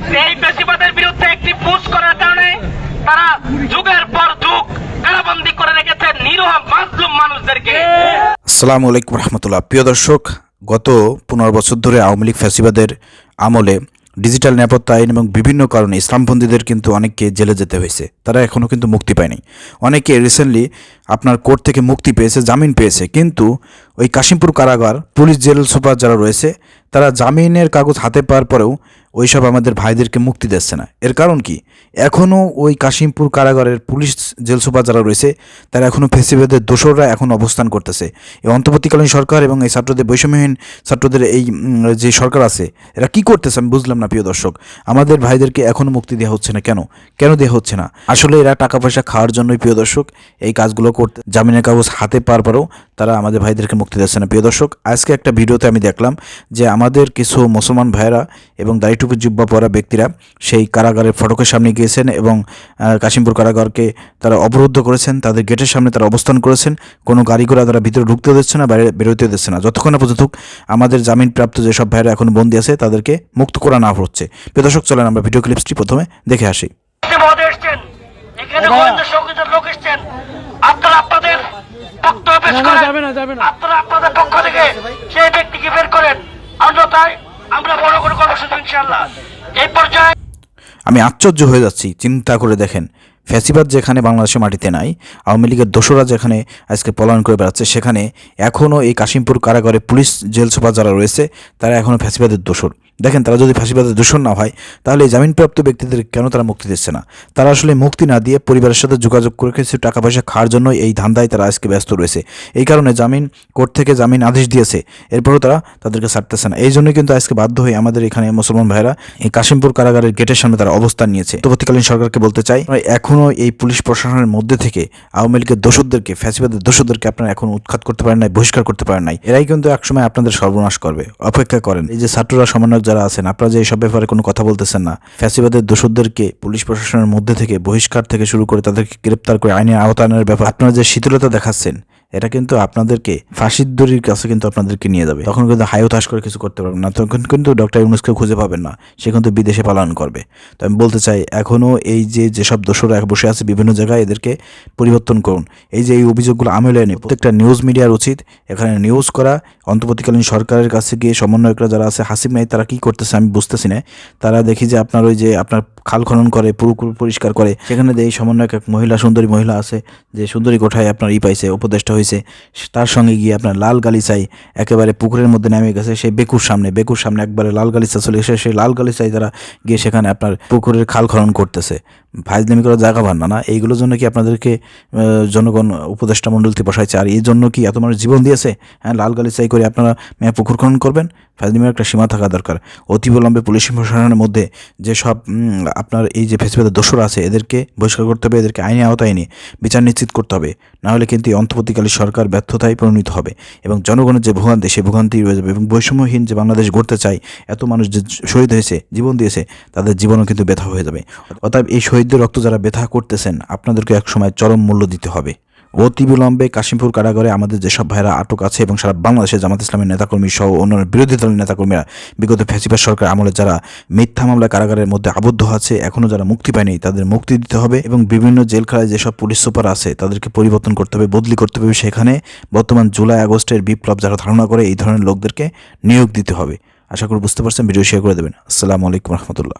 এই ফ্যাসিবাদের বিরুদ্ধে একটি পোস্ট করার কারণে তারা যুগের পর যুগ কারাবন্দী করে রেখেছে নিরীহ মাজলুম মানুষদেরকে। আসসালামু আলাইকুম রহমতুল্লাহ। প্রিয় দর্শক, গত 15 বছর ধরে আওয়ামী লীগ ফ্যাসিবাদের আমলে ডিজিটাল নিরাপত্তা আইন এবং বিভিন্ন কারণে ইসলামপন্থীদের কিন্তু অনেককে জেলে যেতে হয়েছে। তারা এখনও কিন্তু মুক্তি পায়নি। অনেকে রিসেন্টলি আপনার কোর্ট থেকে মুক্তি পেয়েছে, জামিন পেয়েছে, কিন্তু ওই কাশিমপুর কারাগার পুলিশ জেল সুপার যারা রয়েছে তারা জামিনের কাগজ হাতে পাওয়ার পরেও ওইসব আমাদের ভাইদেরকে মুক্তি দিচ্ছে না। এর কারণ কি? এখনও ওই কাশিমপুর কারাগারের পুলিশ জেল সুপার যারা রয়েছে তারা এখনও ফ্যাসিবাদের দোসররা এখন অবস্থান করতেছে। এই অন্তর্বর্তীকালীন সরকার এবং এই ছাত্রদের বৈষম্যহীন ছাত্রদের এই যে সরকার আছে এরা কি করতেছে আমি বুঝলাম না। প্রিয় দর্শক, আমাদের ভাইদেরকে এখনও মুক্তি দেওয়া হচ্ছে না। কেন দেওয়া হচ্ছে না? আসলে এরা টাকা পয়সা খাওয়ার জন্যই প্রিয় দর্শক এই কাজগুলো করতে, জামিনের কাগজ হাতে পাওয়ার পরেও তারা আমাদের ভাইদেরকে মুক্তি দিচ্ছে না। প্রিয় দর্শক, আজকে একটা ভিডিওতে আমি দেখলাম যে আমাদের কিছু মুসলমান ভাইয়েরা এবং দাড়িটুপি জুব্বা পরা ব্যক্তিরা সেই কারাগারের ফটকের সামনে গিয়েছেন এবং কাশিমপুর কারাগারকে তারা অবরুদ্ধ করেছেন। তাদের গেটের সামনে তারা অবস্থান করেছেন। কোনো গাড়ি ঘোড়া তারা ভিতরে ঢুকতে দিচ্ছে না, বাইরে বেরোতে দিচ্ছে না, যতক্ষণ না পর্যন্ত আমাদের জামিনপ্রাপ্ত যেসব ভাইয়েরা এখন বন্দী আছে তাদেরকে মুক্ত করা না হচ্ছে। প্রিয় দর্শক, চলেন আমরা ভিডিও ক্লিপসটি প্রথমে দেখে আসি। আপনারা আপনাদের বক্তব্য পেশ করেন, আপনারা আপনাদের পক্ষ থেকে সেই ব্যক্তিকে বের করেন, অন্যথায় আমরা বড় কোনো কর্মসূচি ইনশাআল্লাহ। এই পর্যায়ে আমি আশ্চর্য হয়ে যাচ্ছি। চিন্তা করে দেখেন, ফ্যাসিবাদ যেখানে বাংলাদেশের মাটিতে নাই, আওয়ামী লীগের দোসররা যেখানে আজকে পলায়ন করে বেড়াচ্ছে, সেখানে এখনও এই কাশিমপুর কারাগারে পুলিশ জেল সুপার যারা রয়েছে তারা এখনও ফ্যাসিবাদের দোসর। দেখেন, তারা যদি ফ্যাসিবাদের দোসর না হয় তাহলে এই জামিনপ্রাপ্ত ব্যক্তিদের কেন তারা মুক্তি দিচ্ছে না? তারা আসলে মুক্তি না দিয়ে পরিবারের সাথে যোগাযোগ করে কিছু টাকা পয়সা খাওয়ার জন্য এই ধান্দায় তারা আজকে ব্যস্ত রয়েছে। এই কারণে কোর্ট থেকে জামিন আদেশ দিয়েছে, এরপরও তারা তাদেরকে ছাড়তেছে না। এই জন্যই কিন্তু আজকে বাধ্য হয়ে আমাদের এখানে মুসলমান ভাইরা এই কাশিমপুর কারাগারের গেটের সামনে তারা অবস্থান নিয়েছে। অন্তর্বর্তীকালীন সরকারকে বলতে চাই, এখনও এই পুলিশ প্রশাসনের মধ্যে থেকে আওয়ামী লীগের দোসরদেরকে, ফ্যাসিবাদের দোসরদেরকে আপনারা এখন উৎখাত করতে পারেন নাই, বহিষ্কার করতে পারেন নাই। এরাই কিন্তু একসময় আপনাদের সর্বনাশ করবে। অপেক্ষা করেন। এই যে ছাত্ররা সমন্বয়ক যারা আছেন, আপনারা যে এইসব ব্যাপারে কোনো কথা বলতেছেন না, ফ্যাসিবাদের দোসরদেরকে পুলিশ প্রশাসনের মধ্যে থেকে বহিষ্কার থেকে শুরু করে তাদেরকে গ্রেপ্তার করে আইনের আওতায়নের ব্যাপার আপনারা যে শীতলতা দেখাচ্ছেন, এটা কিন্তু আপনাদেরকে ফাঁসির দড়ির কাছে কিন্তু আপনাদেরকে নিয়ে যাবে। তখন কিন্তু হায়তাশ করে কিছু করতে পারবেন না। তখন কিন্তু ডক্টর ইউনূসকে খুঁজে পাবেন না, সে কিন্তু বিদেশে পালায়ন করবে। তো আমি বলতে চাই, এখনও এই যেসব দোসররা বসে আছে বিভিন্ন জায়গায়, এদেরকে পরিবর্তন করুন। এই যে এই অভিযোগগুলো আমলে এনে প্রত্যেকটা নিউজ মিডিয়ার উচিত এখানে নিউজ করা। অন্তর্বর্তীকালীন সরকারের কাছে গিয়ে সমন্বয়করা যারা আছে, হাসিব নাই তারা কি করতেছে আমি বুঝতেছি না। তারা দেখি যে আপনার ওই যে আপনার খাল খনন করে, পুকুর পরিষ্কার করে, সেখানে এই সমন্বয়ক এক মহিলা, সুন্দরী মহিলা আছে, যে সুন্দরী কোঠায় আপনার পাইছে, উপদেষ্টা হয়েছে, তার সঙ্গে গিয়ে আপনার লাল গালিচাই একেবারে পুকুরের মধ্যে নেমে গেছে। সেই বেকুর সামনে একবারে লাল গালিচা চলে গেছে। সেই লাল গালিচাই তারা গিয়ে সেখানে আপনার পুকুরের খাল খনন করতেছে। ফাইজলামি করার জায়গা পান না। এইগুলোর জন্য কি আপনাদেরকে জনগণ উপদেষ্টা মণ্ডলীতে বসাইছে? আর এই জন্য কি এত মানুষ জীবন দিয়েছে? হ্যাঁ, লাল গালিচাই করে আপনারা পুকুর খনন করবেন? ফাইজলামির একটা সীমা থাকা দরকার। অতিবিলম্বে পুলিশ প্রশাসনের মধ্যে যেসব আপনার এই যে ফ্যাসিবাদের দোসর আছে এদেরকে বহিষ্কার করতে হবে, এদেরকে আইনে আওতায় এনে বিচার নিশ্চিত করতে হবে। নাহলে কিন্তু এই অন্তর্বর্তীকালীন সরকার ব্যর্থতায় পরিণত হবে এবং জনগণের যে ভোগান্তি, সেই ভোগান্তি রয়ে যাবে। এবং বৈষম্যহীন যে বাংলাদেশ গড়তে চাই, এত মানুষ যে শহীদ হয়েছে, জীবন দিয়েছে, তাদের জীবনও কিন্তু ব্যথা হয়ে যাবে। অতএব এই শহীদদের রক্ত যারা ব্যথা করতেছেন, আপনাদেরকে একসময় চরম মূল্য দিতে হবে। অতিবিলম্বে কাশিমপুর কারাগারে আমাদের যেসব ভাইরা আটক আছে এবং সারা বাংলাদেশে জামাত ইসলামের নেতাকর্মী সহ অন্যান্য বিরোধী দলের নেতাকর্মীরা বিগত ফ্যাসিবাদ সরকার আমলে যারা মিথ্যা মামলায় কারাগারের মধ্যে আবদ্ধ আছে, এখনও যারা মুক্তি পায়নি, তাদের মুক্তি দিতে হবে। এবং বিভিন্ন জেলখানায় যেসব পুলিশ সুপার আছে তাদেরকে পরিবর্তন করতে হবে, বদলি করতে হবে। সেখানে বর্তমান জুলাই আগস্টের বিপ্লব যারা ধারণা করে, এই ধরনের লোকদেরকে নিয়োগ দিতে হবে। আশা করি বুঝতে পারছেন। ভিডিও শেয়ার করে দেবেন। আসসালামু আলাইকুম রহমতুল্লাহ।